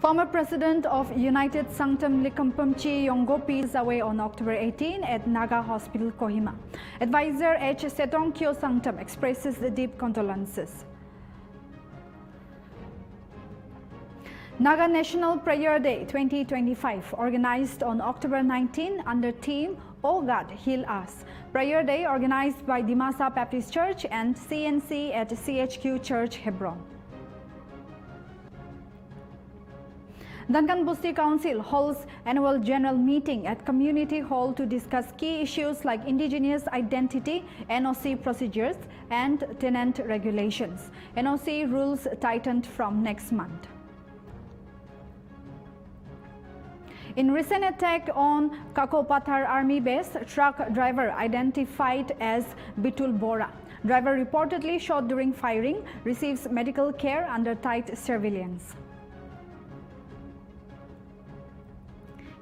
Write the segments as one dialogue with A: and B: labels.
A: Former President of United Sanctum Likampamchi Yonggopi is away on October 18 at Naga Hospital, Kohima. Advisor H. Setongkyo Sanctum expresses the deep condolences. Naga National Prayer Day 2025 organized on October 19 under theme "Oh God, Heal Us." Prayer Day organized by Dimasa Baptist Church and CNC at CHQ Church, Hebron. Duncan Busti Council holds annual general meeting at Community Hall to discuss key issues like indigenous identity, NOC procedures, and tenant regulations. NOC rules tightened from next month. In recent attack on Kakopathar Army Base, truck driver identified as Bitul Bora. Driver reportedly shot during firing, receives medical care under tight surveillance.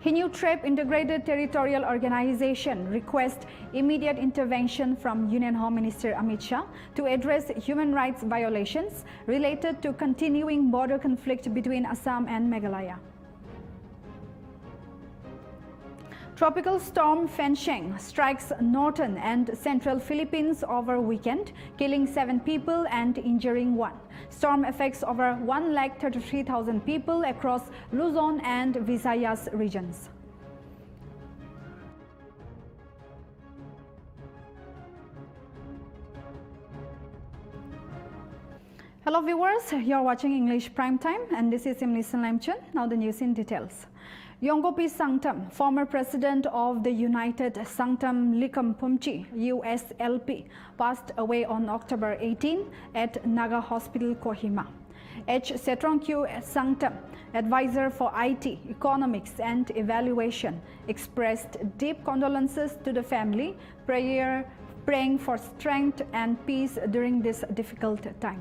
A: Hinyu Trep Integrated Territorial Organization requests immediate intervention from Union Home Minister Amit Shah to address human rights violations related to continuing border conflict between Assam and Meghalaya. Tropical storm Fensheng strikes northern and central Philippines over weekend, killing 7 people and injuring 1. Storm affects over 133,000 people across Luzon and Visayas regions. Hello viewers, you are watching English Primetime and this is Nltv. Now the news in details. Yonggopi Sanctum, former president of the United Sanctum Likampamchi (USLP), passed away on October 18 at Naga Hospital, Kohima. H. Setongkyo Sanctum, advisor for IT, economics and evaluation, expressed deep condolences to the family, praying for strength and peace during this difficult time.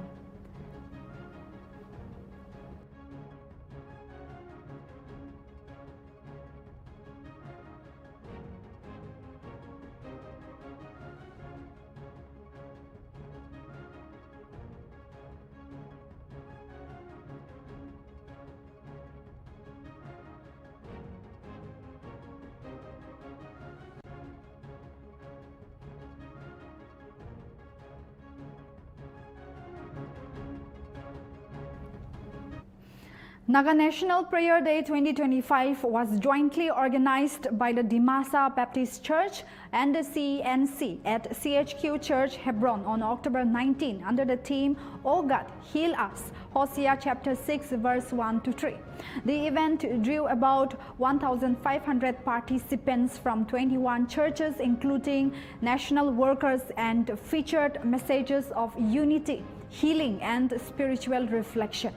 A: Naga National Prayer Day 2025 was jointly organized by the Dimasa Baptist Church and the CNC at CHQ Church, Hebron on October 19 under the theme "Oh God, Heal Us," Hosea chapter 6 verse 1 to 3. The event drew about 1,500 participants from 21 churches including national workers and featured messages of unity, healing and spiritual reflection.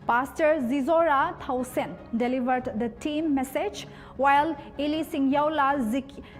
A: Pastor Zizora Thausen delivered the theme message, while Eli Singyaula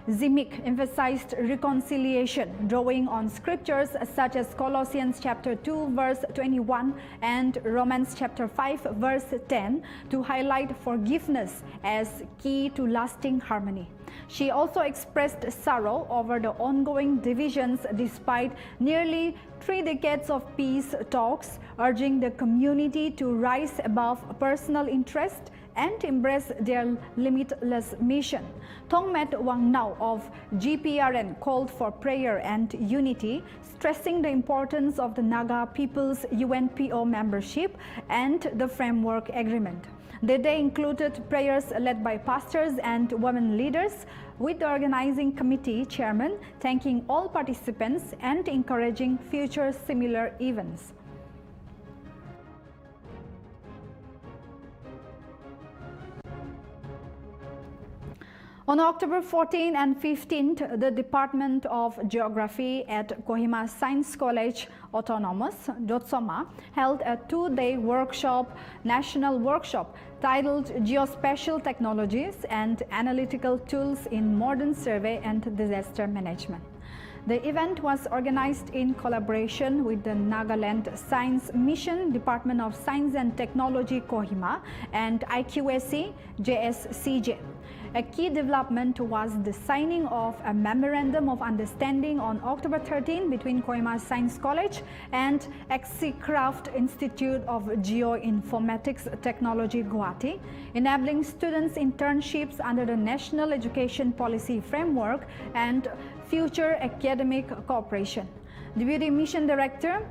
A: Zimik emphasized reconciliation, drawing on scriptures such as Colossians chapter 2 verse 21 and Romans chapter 5 verse 10 to highlight forgiveness as key to lasting harmony. She also expressed sorrow over the ongoing divisions despite nearly 3 decades of peace talks, urging the community to rise above personal interest and embrace their limitless mission. Thongmet Wangnao of GPRN called for prayer and unity, stressing the importance of the Naga people's UNPO membership and the framework agreement. The day included prayers led by pastors and women leaders, with the organizing committee chairman thanking all participants and encouraging future similar events. On October 14 and 15, the Department of Geography at Kohima Science College Autonomous, Jotsoma, held a 2-day workshop, national workshop, titled Geospatial Technologies and Analytical Tools in Modern Survey and Disaster Management. The event was organized in collaboration with the Nagaland Science Mission, Department of Science and Technology Kohima, and IQAC JSCJ. A key development was the signing of a Memorandum of Understanding on October 13 between Kohima Science College and Craft Institute of Geoinformatics Technology, Guwahati, enabling students internships under the National Education Policy Framework and future academic cooperation. Deputy Mission Director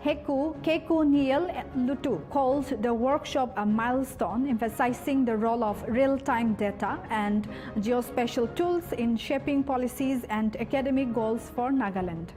A: Keku Neil Lutu called the workshop a milestone, emphasizing the role of real-time data and geospatial tools in shaping policies and academic goals for Nagaland.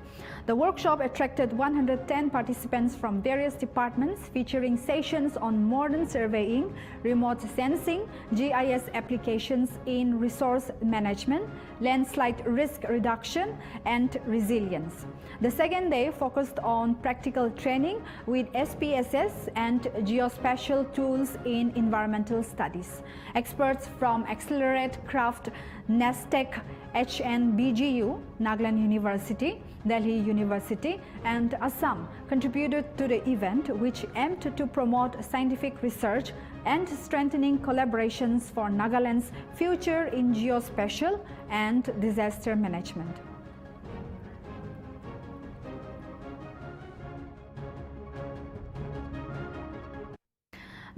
A: The workshop attracted 110 participants from various departments, featuring sessions on modern surveying, remote sensing, GIS applications in resource management, landslide risk reduction, and resilience. The second day focused on practical training with SPSS and geospatial tools in environmental studies. Experts from Accelerate Craft, NASTEC, HNBGU, Nagaland University, Delhi University, and Assam contributed to the event, which aimed to promote scientific research and strengthening collaborations for Nagaland's future in geospatial and disaster management.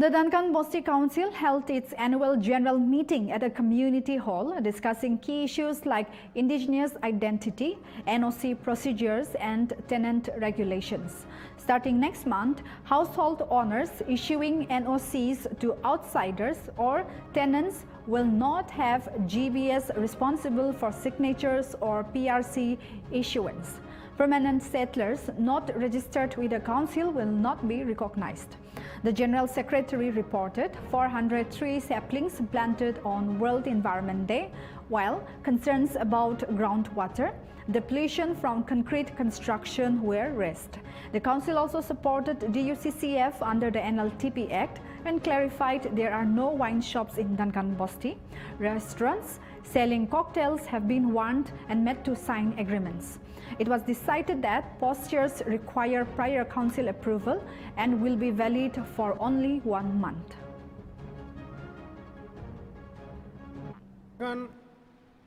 A: The Duncan Bosti Council held its annual general meeting at a community hall, discussing key issues like indigenous identity, NOC procedures, and tenant regulations. Starting next month, household owners issuing NOCs to outsiders or tenants will not have GBS responsible for signatures or PRC issuance. Permanent settlers not registered with the council will not be recognized. The General Secretary reported 403 saplings planted on World Environment Day, while concerns about groundwater, depletion from concrete construction were raised. The Council also supported DUCCF under the Nltv Act and clarified there are no wine shops in Duncan Bosti. Restaurants selling cocktails have been warned and met to sign agreements. It was decided that postures require prior council approval and will be valid for only 1 month.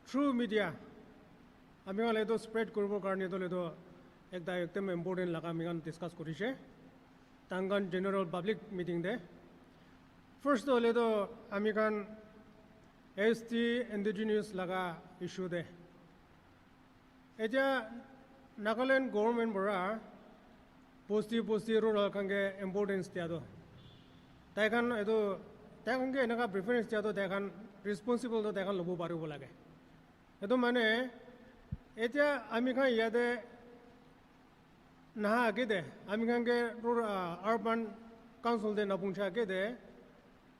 B: Through media, আমি লেদো spread করব কারণে তো লেদো একটা একদম important লাগা আমি discuss করিছে তাঙ্গান general public meeting দে first তো লেদো আমি কান এসটি ইন্ডিজিনিয়াস লাগা ইস্যু দে এটা নাগাল্যান্ড গভর্নমেন্ট বড়া পোস্টি রুরাল কাঙ্গে ইম্পর্টেন্স দিয়া দো তাইখান এতো তাইখানকে এনেকা প্রিফারেন্স দিয়া দো তাইখান রেসপন্সিবল তো তাইখান লব পারিব লাগে এতো মানে এতিয়া আমি খান ইয়াতে নাহা আগে দে আমি খানকে আরবান কাউন্সিল দে নাপুংছা আগে দে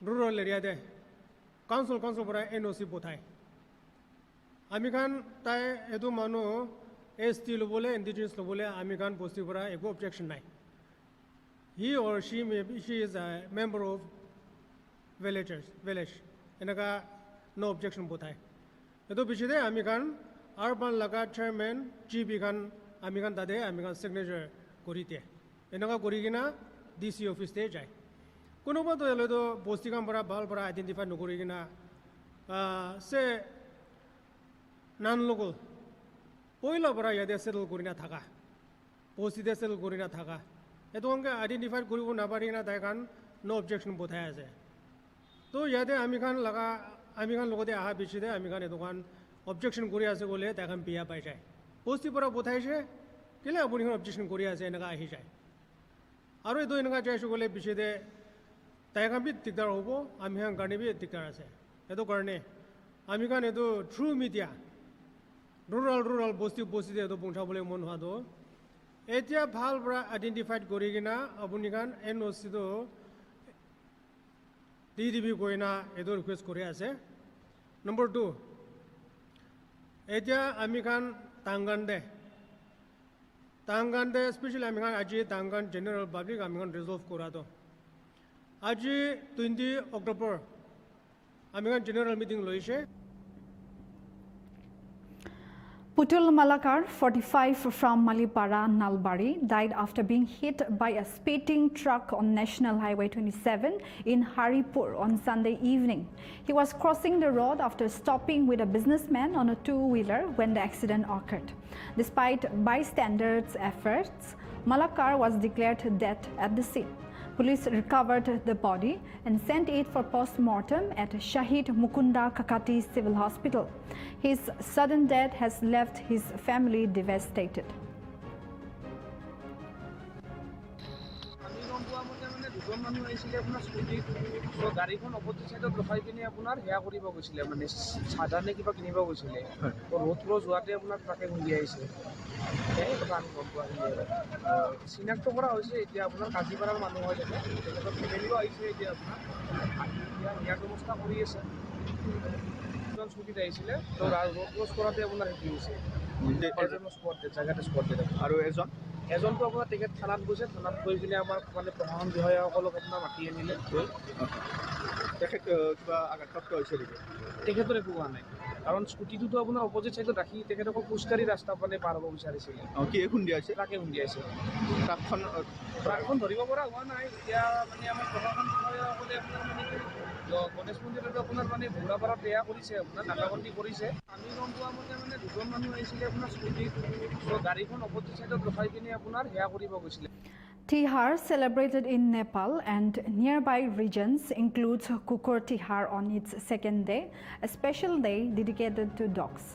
B: রুরাল এরিয়া দে কাউন্সিল পরা এনওসি বোথায় আমি খান তাই এতো মানুষ ST লবলে ইন্ডিজিনাস লবলে আমি খান পোস্টি পরা একো অবজেকশন নাই he or she is a member of village এনেকা no objection বোথায় এতো বিষয়ে আমি খান আরবান লাগা চেয়ারম্যান জিবি খান আমি খান দাদে আমি খান সিগনেচার করিতে এনেকা করি কিনা ডিসি অফিসতে যায় কোনোবা তো এলে তো বস্তি কাম পরা ভাল পরা আইডেন্টিফাই নকরি কিনা সে নান লোকল পয়লা পরা ইয়াতে সেটেল করি না থাকা বস্তিতে সেটেল করি না থাকা এতো অঙ্কে আইডেন্টিফাই কৰিব নাপারি না তাই খান নো অবজেকশন বোথায় আছে তো ইয়াতে আমি খান লগতে আহা পিছতে আমি খান এতো খান অবজেকশন কৰি আছে বলে তাইখান বিয়া পাই যায় বস্তি পরা বোথাইছে কেলে আপুনি অবজেকশন কৰি আছে এনেকা আহি যায় আৰু এতো এনেকা যাইছো বলে পিছতে তাইখান বি দিগদাৰ হ'ব আমি খান কাৰণে বি দিগদাৰ আছে এতো কাৰণে আমি খান এতো থ্ৰু মিডিয়া রুরাল বস্তিতে এতো পৌঁছাবলে মন হোৱা তো এতিয়া ভাল পৰা আইডেন্টিফাইড কৰি কিনা আপুনি খান এনওসি তো দি দিবি কৈ না এতো ৰিকুৱেষ্ট কৰি আছে নম্বৰ 2 এতিয়া আমি খান তাঙ্গান দে স্পেশালি আমি খান আজি তাঙ্গান জেনারেল পাবলিক আমি খান রিজলভ করা তো আজি 20 অক্টোবর আমি খান জেনারেল মিটিং লইছে
A: Putul Malakar, 45, from Malipara, Nalbari, died after being hit by a speeding truck on National Highway 27 in Haripur on Sunday evening. He was crossing the road after stopping with a businessman on a two-wheeler when the accident occurred. Despite bystanders' efforts, Malakar was declared dead at the scene. Police recovered the body and sent it for post-mortem at Shahid Mukunda Kakati Civil Hospital. His sudden death has left his family devastated.
C: গাড়ীখন opposite সাইডত ৰখাই কিনে আপোনাৰ সেয়া কৰিব গৈছিলে মানে সাধাৰণে কিবা কিনিব গৈছিলে ৰোড ক্ৰছ হোৱাতে আপোনাৰ ট্ৰাকে খুন্দি আহিছে সেই কথা আমি গম পোৱা চিনাক্ত কৰা হৈছে এতিয়া আপোনাৰ কাজিপাৰাৰ মানুহ হয় থাকে তেখেতৰ ফেমিলিও আহিছে এতিয়া আপোনাৰ এতিয়া নিয়াৰ ব্যৱস্থা কৰি আছে এজন স্কুটিত আহিছিলে তো ৰোড ক্ৰছ কৰাতে আপোনাৰ হেৰি হৈছে জেগাতে স্পট ডেড আৰু এজনটো আপোনাৰ তেখেত থানাত গৈছে থানাত গৈ কিনে আমাৰ মানে প্ৰশাসন বিষয়াসকলক আপোনাৰ মাতি আনিলে গৈ তেখেত কিবা আঘাতপ্ৰাপ্ত হৈছে নেকি তেখেতৰ একো হোৱা নাই কাৰণ স্কুটিটোতো আপোনাৰ অপজিট চাইডত ৰাখি তেখেতক খোজকাঢ়ি ৰাস্তা মানে পাৰ হ'ব বিচাৰিছিলে কি খুন্দিয়াইছে ট্ৰাকে খুন্দিয়াইছে ট্ৰাকখন ধৰিব পৰা হোৱা নাই এতিয়া মানে আমাৰ প্ৰশাসন বিষয়াসকলে আপোনাৰ মানে গণেশ মন্দিৰতো আপোনাৰ মানে ভোলাপাৰাত এয়া কৰিছে আপোনাৰ নাকাবন্দী কৰিছে আমি গম পোৱা মতে মানে দুজন মানুহ আহিছিলে আপোনাৰ স্কুটিত গাড়ীখন অপজিট চাইডত ৰখাই কিনে আপোনাৰ সেয়া কৰিব গৈছিলে
A: Tihar, celebrated in Nepal and nearby regions, includes Kukur Tihar on its second day, a special day dedicated to dogs.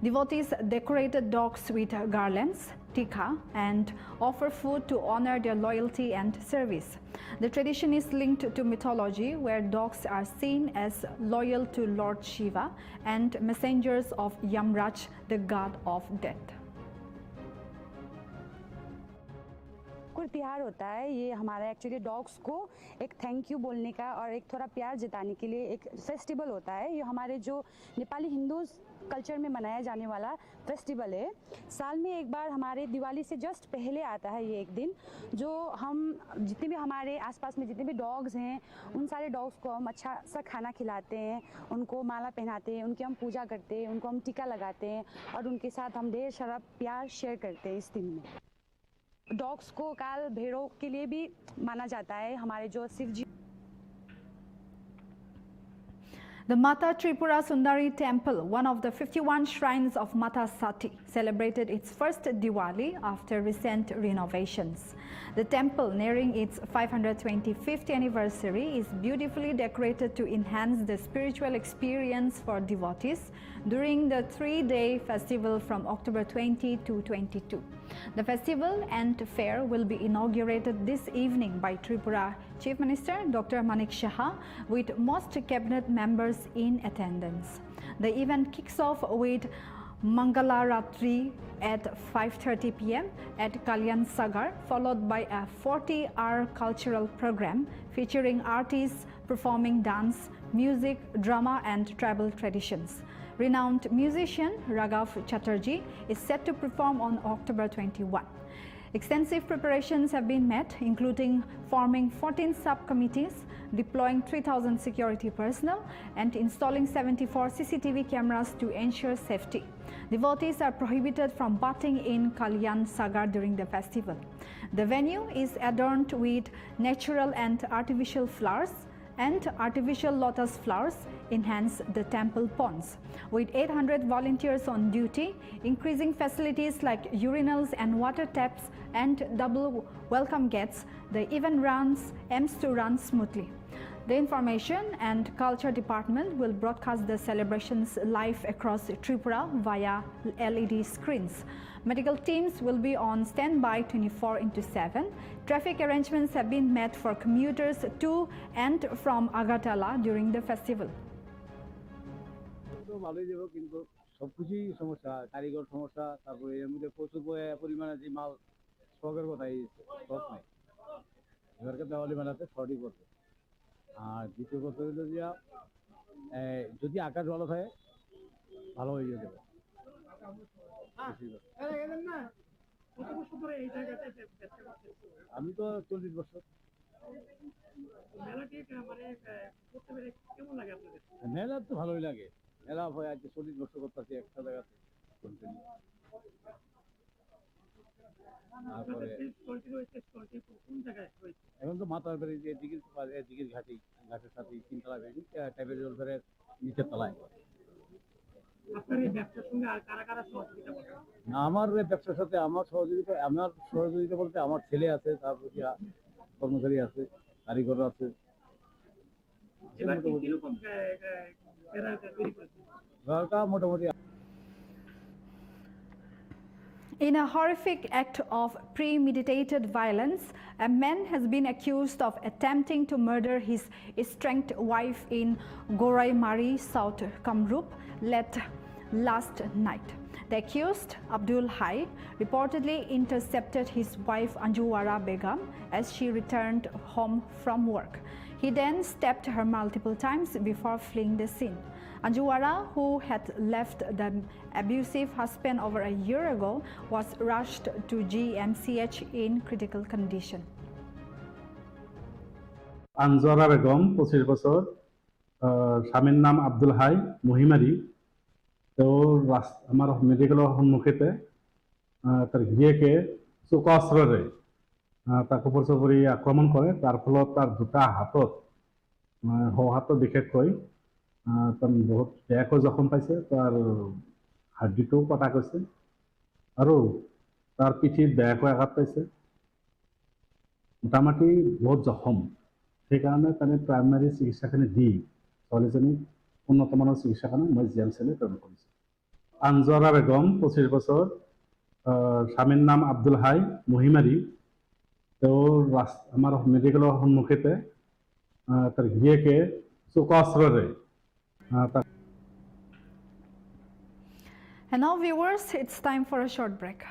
A: Devotees decorated dogs with garlands, tikka, and offer food to honor their loyalty and service. The tradition is linked to mythology, where dogs are seen as loyal to Lord Shiva and messengers of Yamraj, the god of death.
D: कुकुर तिहार होता है ये हमारा actually dogs को एक thank you बोलने का और एक थोड़ा प्यार जताने के लिए एक फेस्टिवल होता है ये हमारे जो नेपाली हिंदू कल्चर में मनाया जाने वाला फेस्टिवल है साल में एक बार हमारे दिवाली से जस्ट पहले आता है ये एक दिन जो हम जितने भी हमारे आसपास में जितने भी डॉग्स हैं उन सारे डॉग्स को हम अच्छा सा खाना खिलाते हैं उनको माला पहनाते हैं उनकी हम पूजा करते हैं उनको हम टीका लगाते हैं और उनके साथ हम ढेर सारा प्यार शेयर करते हैं इस दिन में डॉग्स को काल भेड़ों के लिए भी माना जाता है हमारे जो शिव जी
A: The Mata Tripura Sundari Temple, one of the 51 shrines of Mata Sati, celebrated its first Diwali after recent renovations. The temple, nearing its 525th anniversary, is beautifully decorated to enhance the spiritual experience for devotees during the three-day festival from October 20 to 22. The festival and fair will be inaugurated this evening by Tripura Chief Minister Dr. Manik Shah, with most cabinet members in attendance. The event kicks off with Mangala Ratri at 5:30 p.m. at Kalyan Sagar, followed by a 40-hour cultural program featuring artists performing dance, music, drama and tribal traditions. Renowned musician Raghav Chatterjee is set to perform on October 21. Extensive preparations have been made, including forming 14 subcommittees, deploying 3,000 security personnel, and installing 74 CCTV cameras to ensure safety. Devotees are prohibited from bathing in Kalyan Sagar during the festival. The venue is adorned with natural and artificial flowers, and artificial lotus flowers enhance the temple ponds. With 800 volunteers on duty, increasing facilities like urinals and water taps and double welcome gates, the event aims to run smoothly. The Information and Culture Department will broadcast the celebrations live across Tripura via LED screens. Medical teams will be on standby 24/7. Traffic arrangements have been made for commuters to and from Agartala during the festival.
E: ভালোই দেব কিন্তু সবকিছুই সমস্যা কারিগর সমস্যা তারপরে এর মধ্যে প্রচুর পরিমাণে যে মাল স্টকের কথা এই স্টক নাই এবারকে দেওয়ালি বানাতে শর্টই করবে আর দ্বিতীয় কথা হলো যে যদি আকাশ ভালো থাকে ভালো হয়ে যাবে আমি তো 40 বছর মেলা তো ভালোই লাগে মেলা হয় আজ 40 বছর করতেছি একটা জায়গাতে তারপরে এখন তো মাথার বাড়ি এদিকের ঘাটের সাথে তিনতলা বিল্ডিং টাইপের জলফের নিচের তলায়। আমার ব্যবসার সাথে আমার সহযোগিতা বলতে আমার ছেলে আছে, তারপর কর্মচারী আছে, কারিগর আছে। মোটামুটি
A: In a horrific act of premeditated violence, a man has been accused of attempting to murder his estranged wife in Goraimari, South Kamrup, last night. The accused, Abdul Hai, reportedly intercepted his wife Anjuwara Begum as she returned home from work. He then stabbed her multiple times before fleeing the scene. Anjuwara, who had left the abusive husband over a year ago, was rushed to GMCH in critical condition.
F: আনজরা Begum 25 বছর, স্বামীর নাম Abdul high মহিমারি। আমার মেডিকেলের সন্মুখতে তার গিয়েকে চোকাস্ত্ৰৰে তাক উপৰি আক্ৰমণ কৰে। তাৰ ফলত তাৰ দুটা হাতত, সোঁ হাতত বিশেষকৈ বহুত বেয়াকৈ জখম পাইছে। তাৰ হাৰ্ডিটোও কটা গৈছে আৰু তাৰ পিঠিত বেয়াকৈ আঘাত পাইছে। মোটামুটি বহুত জখম, সেইকাৰণে তানে প্ৰাইমাৰী চিকিৎসাখিনি দি ছোৱালীজনীক উন্নতমানৰ চিকিৎসাৰ কাৰণে মই GMCলৈ প্ৰেৰণ কৰিছোঁ। আনজৰা বেগম 25 বছৰ, স্বামীৰ নাম আব্দুল হাই মহিমাৰি। আমাৰ মেডিকেলেৰ সন্মুখতে তাৰ গিয়েকে চোকাস্ত্ৰৰে
A: And now, viewers, it's time for a short break.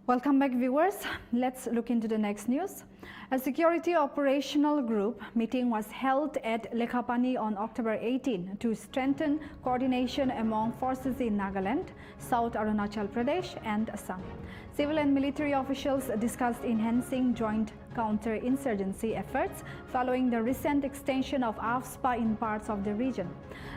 A: Welcome back, viewers. Let's look into the next news. A security operational group meeting was held at Lekhapani on October 18 to strengthen coordination among forces in Nagaland, South Arunachal Pradesh and Assam. Civil and military officials discussed enhancing joint counter-insurgency efforts following the recent extension of AFSPA in parts of the region.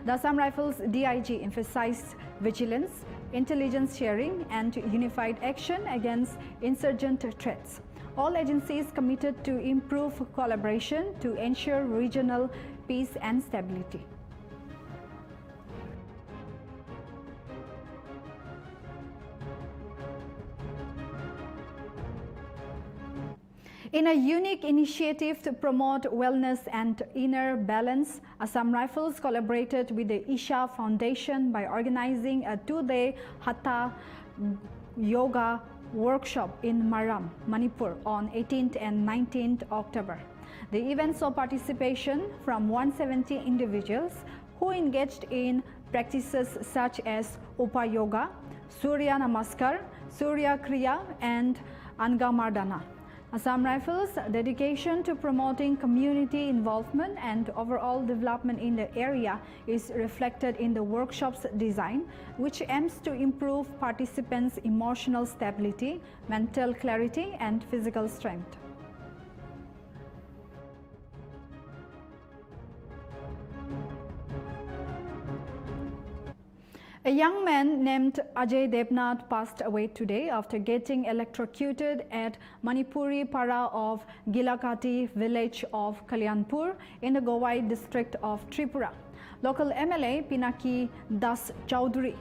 A: The Assam Rifles DIG emphasized vigilance, intelligence sharing and unified action against insurgent threats. All agencies committed to improve collaboration to ensure regional peace and stability. In a unique initiative to promote wellness and inner balance, Assam Rifles collaborated with the Isha Foundation by organizing a 2-day Hatha Yoga workshop in Maram, Manipur on 18th and 19th October. The event saw participation from 170 individuals who engaged in practices such as Upa Yoga, Surya Namaskar, Surya Kriya and Angamardana. Assam Rifles' dedication to promoting community involvement and overall development in the area is reflected in the workshop's design, which aims to improve participants' emotional stability, mental clarity, and physical strength. A young man named Ajay Debnath passed away today after getting electrocuted at Manipuri Para of Gilakati village of Kalyanpur in the Gowai district of Tripura. Local MLA Pinaki Das Chowdhury,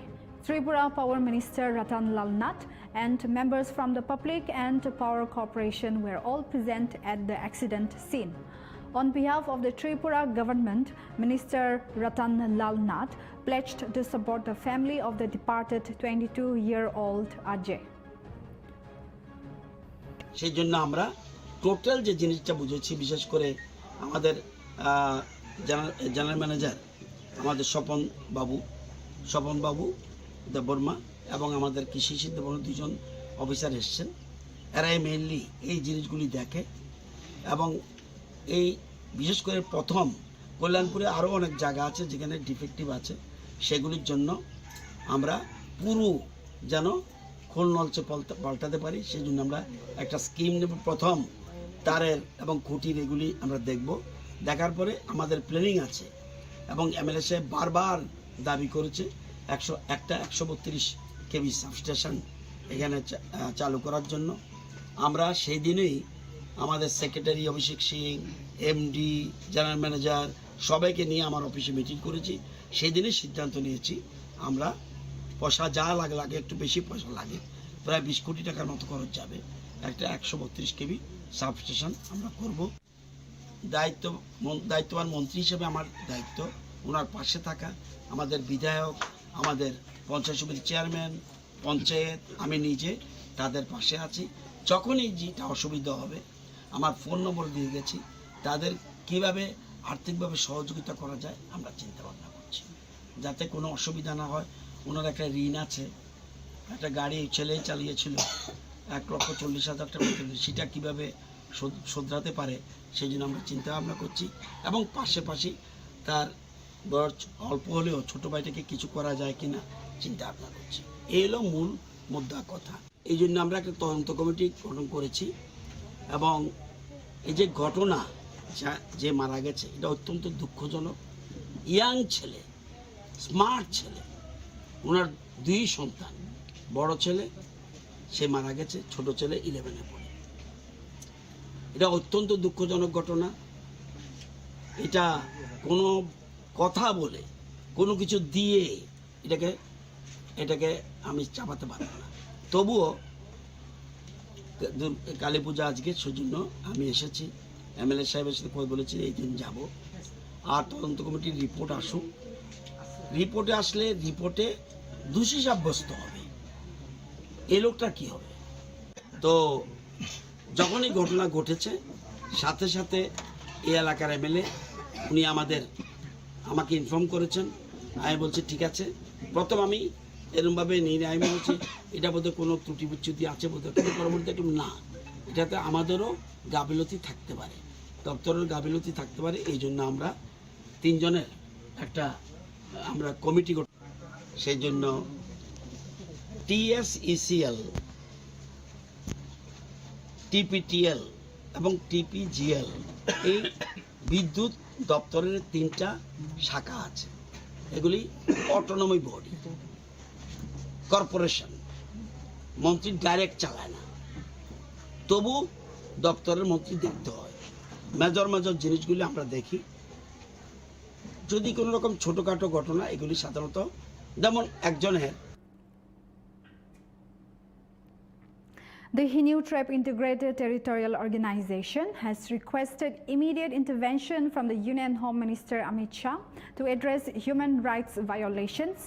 A: Tripura Power Minister Ratan Lal Nath, and members from the public and Power Corporation were all present at the accident scene. On behalf of the Tripura government, Minister Ratan Lal Nath pledged to support the family of the departed 22-year-old Ajay.
G: সেই জন্য আমরা total যে জিনিসটা বুঝেছি, বিশেষ করে আমাদের general manager আমাদের স্বপন বাবু দেববর্মা এবং আমাদের কৃষি সিদ্ধবর্মা দুজন অফিসার এসছেন। এরাই মেইনলি এই জিনিসগুলি দেখে এবং এই বিশেষ করে প্রথম কল্যাণপুরে আরও অনেক জায়গা আছে যেখানে ডিফেক্টিভ আছে, সেগুলির জন্য আমরা পুরো যেন খোল নলচে পাল্টাতে পারি, সেই জন্য আমরা একটা স্কিম নেব। প্রথম তারের এবং খুঁটির এগুলি আমরা দেখব, দেখার পরে আমাদের প্ল্যানিং আছে এবং এমএলএ সাহেব বারবার দাবি করেছে 132 কেভি সাবস্টেশন এখানে চালু করার জন্য। আমরা সেই দিনেই আমাদের সেক্রেটারি অভিষেক সিং, এমডি, জেনারেল ম্যানেজার সবাইকে নিয়ে আমার অফিসে মিটিং করেছি। সেই দিনই সিদ্ধান্ত নিয়েছি আমরা পয়সা যা লাগে একটু বেশি পয়সা লাগে, প্রায় 20 কোটি টাকার মতো খরচ যাবে, একটা 132 কেভি সাবস্টেশন আমরা করব। দায়িত্ববান মন্ত্রী হিসেবে আমার দায়িত্ব ওনার পাশে থাকা, আমাদের বিধায়ক, আমাদের পঞ্চায়েত সমিতির চেয়ারম্যান, পঞ্চায়েত, আমি নিজে তাদের পাশে আছি। যখনই যেটা অসুবিধা হবে আমার ফোন নম্বর দিয়ে গেছি, তাদের কিভাবে আর্থিকভাবে সহযোগিতা করা যায় আমরা চিন্তা ভাবনা করছি, যাতে কোনো অসুবিধা না হয়। ওনার একটা ঋণ আছে, একটা গাড়ি ছেলেই চালিয়েছিল 1,40,000 টাকা, সেটা কীভাবে শোধরাতে পারে সেই জন্য আমরা চিন্তা ভাবনা করছি এবং পাশাপাশি তার বয়স অল্প হলেও ছোটো ভাইটাকে কিছু করা যায় কিনা চিন্তা ভাবনা করছি। এই হলো মূল মুদ্রা কথা। এই জন্য আমরা একটা তদন্ত কমিটি গঠন করেছি এবং এই যে ঘটনা যে মারা গেছে এটা অত্যন্ত দুঃখজনক। ইয়াং ছেলে, স্মার্ট ছেলে, ওনার 2 সন্তান, বড় ছেলে সে মারা গেছে, ছোট ছেলে 11-এ পড়ে। এটা অত্যন্ত দুঃখজনক ঘটনা। এটা কোনো কথা বলে কোনো কিছু দিয়ে এটাকে আমি চাপাতে পারব না। তবুও কালী পূজা আজকে, সেজন্য আমি এসেছি। এমএলএ সাহেবের সাথে কথা বলেছি এই দিন যাব। আর তদন্ত কমিটির রিপোর্ট আসুক, রিপোর্টে আসলে রিপোর্টে দোষী সাব্যস্ত হবে, এই লোকটা কী হবে। তো যখনই ঘটনা ঘটেছে সাথে সাথে এই এলাকার এমএলএ উনি আমাকে ইনফর্ম করেছেন। আমি বলছি ঠিক আছে। প্রথম আমি এরকমভাবে নিয়ে আমি বলছি এটা বোধহয় কোনো ত্রুটি বিচ্যুতি আছে বোধহয়, কিন্তু পরবর্তীতে একটু না, এটাতে আমাদেরও গাফিলতি থাকতে পারে, দপ্তরের গাফিলতি থাকতে পারে। এই জন্য আমরা 3 জনের একটা কমিটি গঠন, সেই জন্য TSECL, TPTL এবং TPGL এই বিদ্যুৎ দপ্তরের 3টা শাখা আছে। এগুলি অটোনমি বডি, কর্পোরেশন, মন্ত্রী ডাইরেক্ট চালায় না, তবু দপ্তরের মন্ত্রী দেখতে হয়। মেজর জিনিসগুলি আমরা দেখি। যদি কোনো রকম ছোটোখাটো ঘটনা, এগুলি সাধারণত যেমন একজনের
A: The Nltv Integrated Territorial Organization has requested immediate intervention from the Union Home Minister Amit Shah to address human rights violations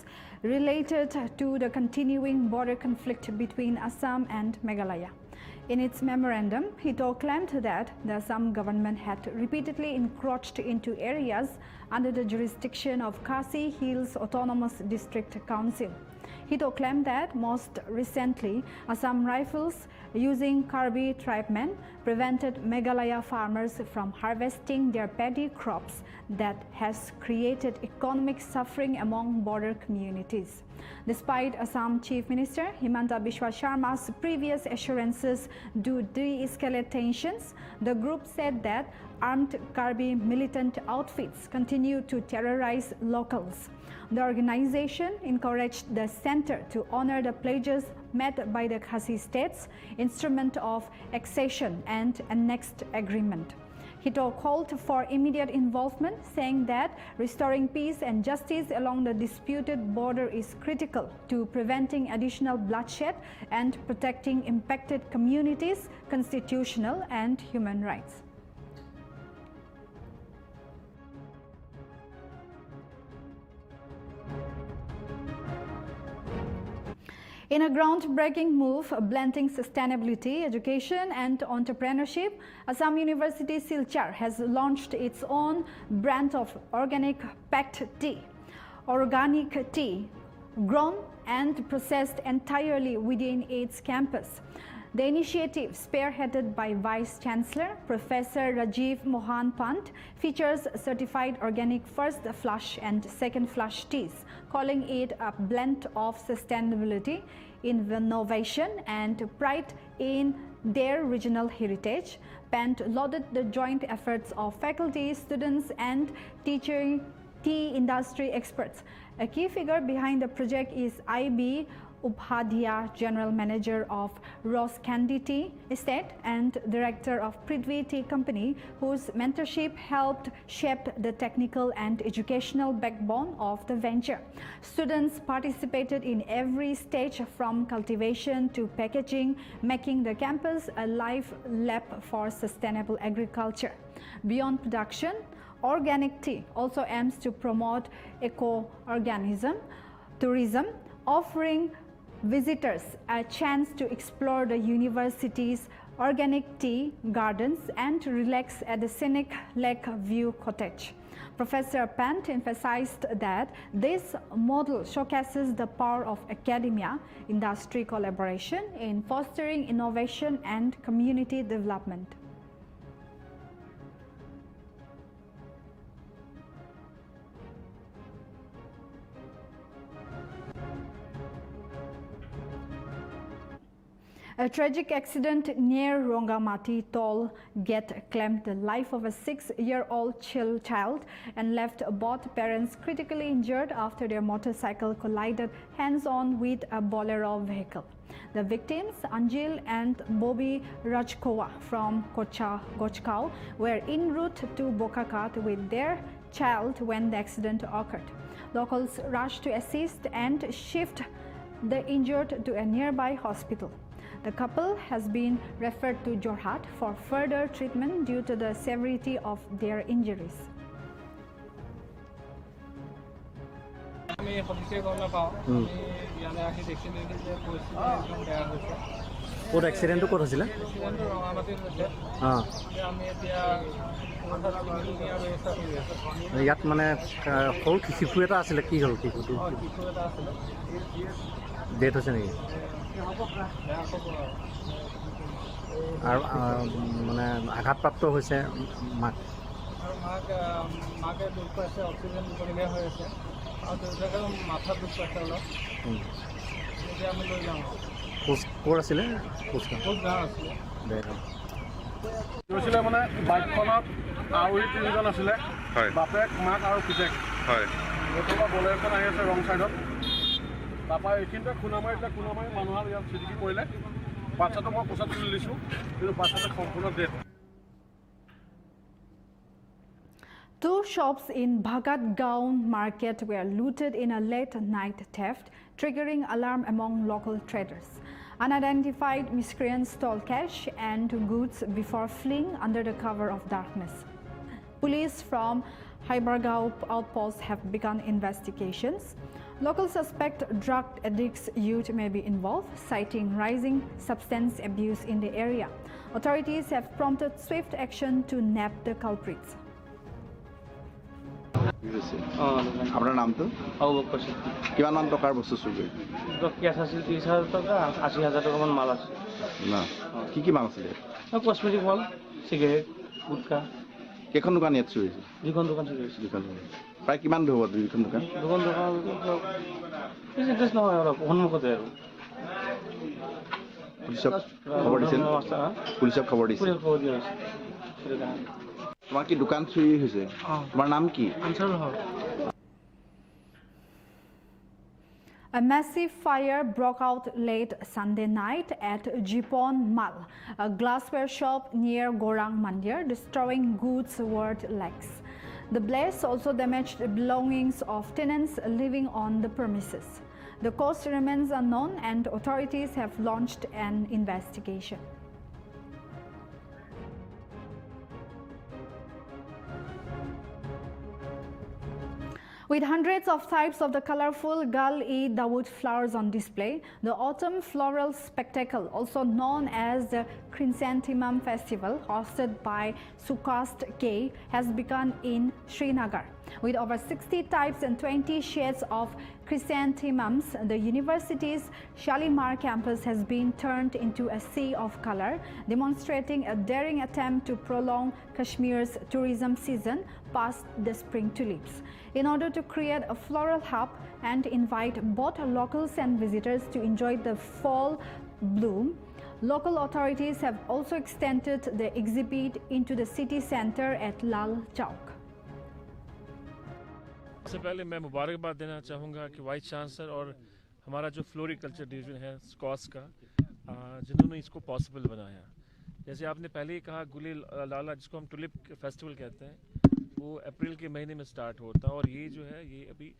A: related to the continuing border conflict between Assam and Meghalaya. In its memorandum, it claimed that the Assam government had repeatedly encroached into areas under the jurisdiction of Khasi Hills Autonomous District Council. Hito claimed that most recently, Assam Rifles using Karbi tribemen prevented Meghalaya farmers from harvesting their paddy crops that has created economic suffering among border communities. Despite Assam Chief Minister Himanta Biswa Sharma's previous assurances to de-escalate tensions, the group said that armed Karbi militant outfits continue to terrorize locals. The organization encouraged the center to honor the pledges made by the Khasi states, instrument of accession and annexed agreement. He called for immediate involvement, saying that restoring peace and justice along the disputed border is critical to preventing additional bloodshed and protecting impacted communities' constitutional and human rights. In a groundbreaking move blending sustainability, education and entrepreneurship, Assam University Silchar has launched its own brand of organic packed tea. Organic tea, grown and processed entirely within its campus. The initiative, spearheaded by Vice Chancellor Professor Rajiv Mohan Pant, features certified organic first flush and second flush teas, calling it a blend of sustainability, innovation and pride in their regional heritage. Pant lauded the joint efforts of faculty, students and tea industry experts. A key figure behind the project is I.B. Upadhyaya, General Manager of Rose Candy Tea Estate and Director of Prithvi Tea Company, whose mentorship helped shape the technical and educational backbone of the venture. Students participated in every stage from cultivation to packaging, making the campus a live lab for sustainable agriculture. Beyond production, organic tea also aims to promote eco-organism tourism, offering visitors a chance to explore the university's organic tea gardens and relax at the scenic Lake View Cottage. Professor Pant emphasized that this model showcases the power of academia industry collaboration in fostering innovation and community development. A tragic accident near Rongamati toll gate claimed the life of a 6-year-old child and left both parents critically injured after their motorcycle collided head-on with a Bolero vehicle. The victims, Anjil and Bobby Rajkowa from Gochkau, were en route to Bokakat with their child when the accident occurred. Locals rushed to assist and shift the injured to a nearby hospital. The couple has been referred to Jorhat for further treatment due to the severity of their injuries.
H: ক'ত এক্সিডেণ্টটো ক'ত হৈছিলে? ইয়াত মানে সৰু শিশু এটা আছিলে, কি হ'ল শিশুটো? ডেথ হৈছে নেকি? আৰু মানে আঘাতপ্ৰাপ্ত হৈছে মাক?
B: মাকে দুখ পাইছে, অক্সিজেন দিবলগীয়া হৈ আছে আৰু দেউতাকে মাথাত দুখ পাইছে অলপ। এতিয়া আমি লৈ যাওঁ।
H: ক'ত আছিলে?
B: গাঁও আছিলে। গৈছিলে মানে বাইকখনত আউৰি 3জন আছিলে, বাপেক মাক আৰু পিতেক। এইফালে বলেৰ'খন আহি আছে ৰং চাইডত। তাৰপৰা এইখিনিতে খুন্দা মাৰি মানুহৰ ইয়াত চিটিকি পৰিলে। বাচ্চাটো মই কোচাত তুলি দিছোঁ, কিন্তু বাচ্চাটো সম্পূৰ্ণ death.
A: Two shops in Bhagat Gaon market were looted in a late-night theft, triggering alarm among local traders. Unidentified miscreants stole cash and goods before fleeing under the cover of darkness. Police from Hybargaon outpost have begun investigations. Local suspect drug addicts youth may be involved, citing rising substance abuse in the area. Authorities have prompted swift action to nab the culprits.
I: আপনার নাম তো? কিমান মান টকাৰ বস্তু চুৰ কৰি?
C: Case আছিল 30,000 টকা, 80,000 টকামান মাল আছে।
I: না, কি মাল আছিলে?
C: কসমেটিক মাল, চিগাৰেট, গুটকা।
I: কেইখন দোকান ইয়াত চুৰ হৈছে?
C: 2খন দোকান চুৰ হৈছে।
I: 2খন দোকান। প্ৰায় কিমান দূৰ হ'ব 2খন দোকান?
C: 2খন দোকান বেছি ইণ্টাৰেষ্ট নহয় অলপ, সন্মুখতে আৰু।
I: পুলিচক খবৰ দিছিল? পুলিচক খবৰ দিছিল?
C: খবৰ দিয়া হৈছে।
I: তোমাৰ কি দোকান চুৰি হৈছে? তোমাৰ নাম কি?
A: A massive fire broke out late Sunday night at Jipon Mall, a glassware shop near Gorang Mandir, destroying goods worth lakhs. The blaze also damaged belongings of tenants living on the premises. The cause remains unknown and authorities have launched an investigation. With hundreds of types of the colorful Gal-e-Dawood flowers on display, the autumn floral spectacle, also known as the Chrysanthemum Festival, hosted by Sukast K, has begun in Srinagar. With over 60 types and 20 shades of chrysanthemums, the university's Shalimar campus has been turned into a sea of color, demonstrating a daring attempt to prolong Kashmir's tourism season past the spring tulips. In order to create a floral hub and invite both locals and visitors to enjoy the fall bloom, local authorities have also extended the exhibit into the city center at Lal Chowk.
J: सबसे पहले मैं मुबारकबाद देना चाहूँगा कि vice chancellor और हमारा जो फ्लोरिकल्चर डिवीज़न है स्कॉस का, जिन्होंने इसको पॉसिबल बनाया। जैसे आपने पहले ही कहा, गुले लाला जिसको हम टुलिप फेस्टिवल कहते हैं, वो अप्रैल के महीने में स्टार्ट होता है और ये जो है ये अभी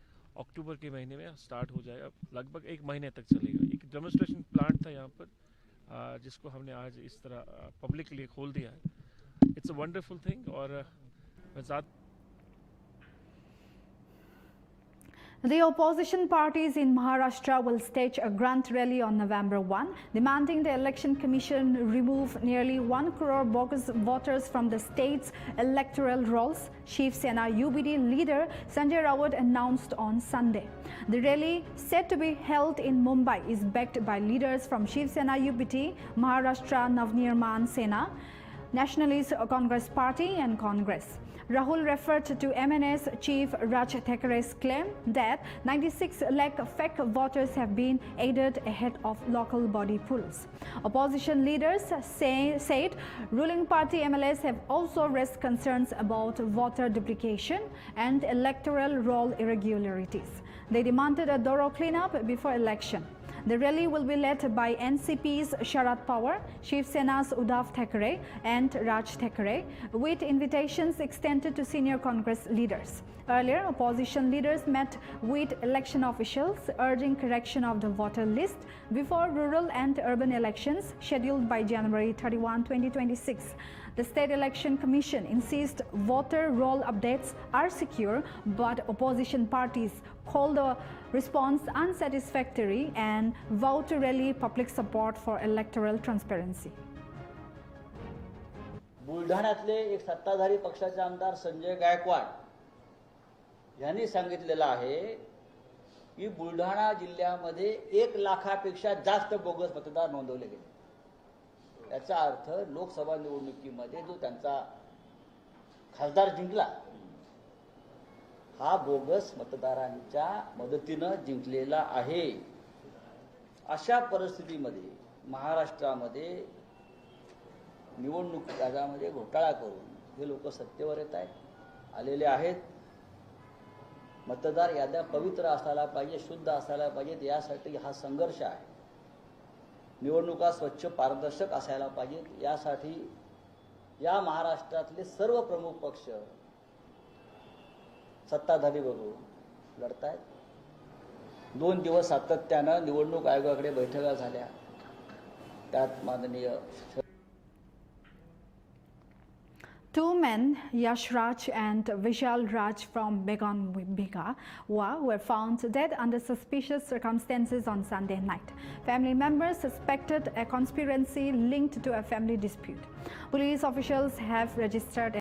J: अक्टूबर के महीने में स्टार्ट हो जाएगा, लगभग 1 महीने तक चलेगा। एक डेमोन्स्ट्रेशन प्लांट था यहाँ पर, जिसको हमने आज इस तरह पब्लिक के लिए खोल दिया है। It's a wonderful thing. और मैं
A: The opposition parties in Maharashtra will stage a grand rally on November 1, demanding the Election Commission remove nearly 1 crore bogus voters from the state's electoral rolls, Shiv Sena UBD leader Sanjay Raut announced on Sunday. The rally, set to be held in Mumbai, is backed by leaders from Shiv Sena UBD, Maharashtra Navnirman Sena, Nationalist Congress Party and Congress. Rahul referred to MNS chief Raj Thackeray's claim that 96 lakh fake voters have been added ahead of local body polls. Opposition leaders said ruling party MLAs have also raised concerns about voter duplication and electoral roll irregularities. They demanded a thorough cleanup before election. The rally will be led by NCP's Sharad Pawar, Shiv Sena's Uddhav Thackeray and Raj Thackeray, with invitations extended to senior Congress leaders. Earlier, opposition leaders met with election officials urging correction of the voter list before rural and urban elections scheduled by January 31, 2026. The State Election Commission insists voter roll updates are secure, but opposition parties call the response unsatisfactory and vow to rally public support for electoral transparency.
K: बुलढाण्यातले एक सत्ताधारी पक्षाचे आमदार संजय गायकवाड यांनी सांगितलेलं आहे की बुलढाणा जिल्ह्यामध्ये 1 लाखापेक्षा जास्त बोगस मतदार नोंदवले गेले। याचा अर्थ लोकसभा निवडणुकीमध्ये जो त्यांचा खासदार जिंकला, हा बोगस मतदारांच्या मदतीने जिंकलेला आहे। अशा परिस्थितीमध्ये महाराष्ट्रामध्ये निवडणूक आयोगामध्ये घोटाळा करून हे लोक सत्तेवर येत आहेत, आलेले आहेत। मतदार याद्या पवित्र असायला पाहिजे, शुद्ध असायला पाहिजेत, यासाठी हा संघर्ष आहे। निवडणुका स्वच्छ पारदर्शक असायला पाहिजेत, यासाठी या महाराष्ट्रातले सर्व प्रमुख पक्ष सत्ताधारी बरोबर लढतायत। 2 दिवस सातत्याने निवडणूक आयोगाकडे बैठका झाल्या, त्यात माननीय
A: Two men, Yash Raj and Vishal Raj from Begonbiga, were found dead under suspicious circumstances on Sunday night. Family members suspected a conspiracy linked to a family dispute. Police officials have registered